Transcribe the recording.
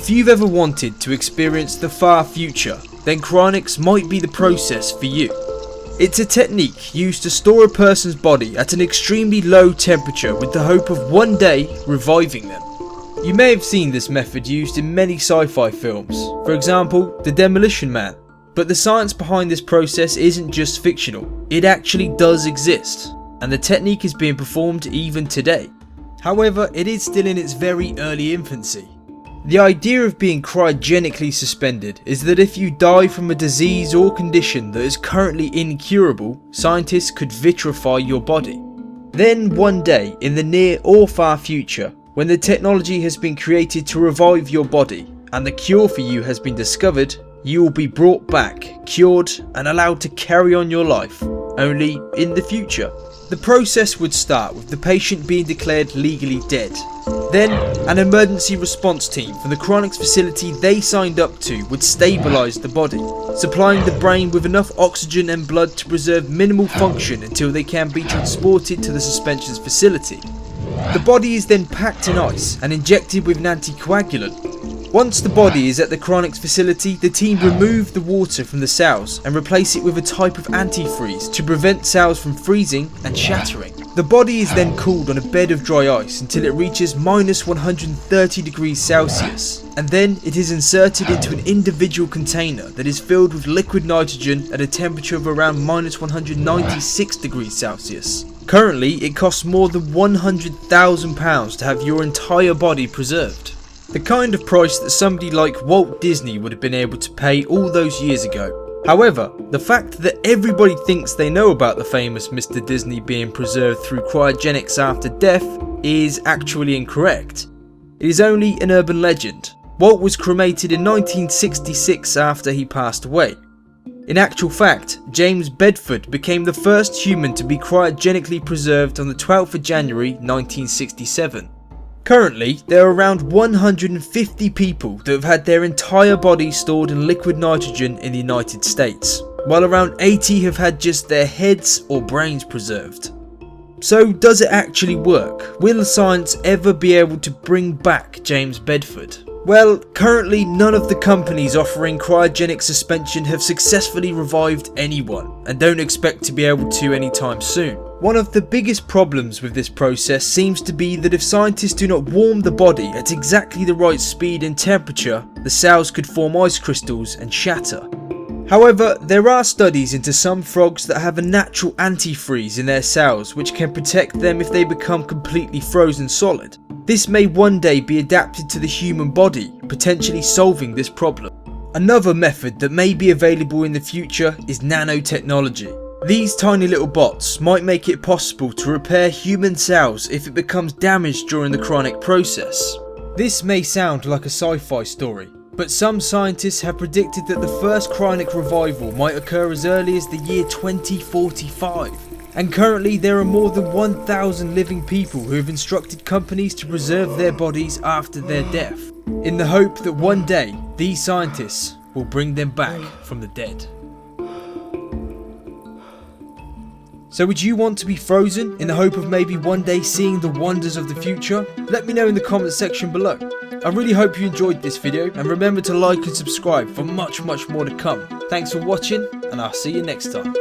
If you've ever wanted to experience the far future, then cryonics might be the process for you. It's a technique used to store a person's body at an extremely low temperature with the hope of one day reviving them. You may have seen this method used in many sci-fi films, for example, The Demolition Man. But the science behind this process isn't just fictional, it actually does exist, and the technique is being performed even today. However, it is still in its very early infancy. The idea of being cryogenically suspended is that if you die from a disease or condition that is currently incurable, scientists could vitrify your body. Then one day, in the near or far future, when the technology has been created to revive your body, and the cure for you has been discovered, you will be brought back, cured, and allowed to carry on your life, only in the future. The process would start with the patient being declared legally dead. Then, an emergency response team from the Cryonics facility they signed up to would stabilise the body, supplying the brain with enough oxygen and blood to preserve minimal function until they can be transported to the suspensions facility. The body is then packed in ice and injected with an anticoagulant. Once the body is at the Cryonics facility, the team remove the water from the cells and replace it with a type of antifreeze to prevent cells from freezing and shattering. The body is then cooled on a bed of dry ice until it reaches -130 degrees Celsius, and then it is inserted into an individual container that is filled with liquid nitrogen at a temperature of around -196 degrees Celsius. Currently, it costs more than £100,000 to have your entire body preserved. The kind of price that somebody like Walt Disney would have been able to pay all those years ago. However, the fact that everybody thinks they know about the famous Mr. Disney being preserved through cryogenics after death is actually incorrect. It is only an urban legend. Walt was cremated in 1966 after he passed away. In actual fact, James Bedford became the first human to be cryogenically preserved on the 12th of January 1967. Currently, there are around 150 people that have had their entire body stored in liquid nitrogen in the United States, while around 80 have had just their heads or brains preserved. So does it actually work? Will science ever be able to bring back James Bedford? Well, currently none of the companies offering cryogenic suspension have successfully revived anyone, and don't expect to be able to anytime soon. One of the biggest problems with this process seems to be that if scientists do not warm the body at exactly the right speed and temperature, the cells could form ice crystals and shatter. However, there are studies into some frogs that have a natural antifreeze in their cells which can protect them if they become completely frozen solid. This may one day be adapted to the human body, potentially solving this problem. Another method that may be available in the future is nanotechnology. These tiny little bots might make it possible to repair human cells if it becomes damaged during the cryonic process. This may sound like a sci-fi story, but some scientists have predicted that the first cryonic revival might occur as early as the year 2045. And currently there are more than 1,000 living people who have instructed companies to preserve their bodies after their death, in the hope that one day these scientists will bring them back from the dead. So would you want to be frozen in the hope of maybe one day seeing the wonders of the future? Let me know in the comments section below. I really hope you enjoyed this video, and remember to like and subscribe for much more to come. Thanks for watching, and I'll see you next time.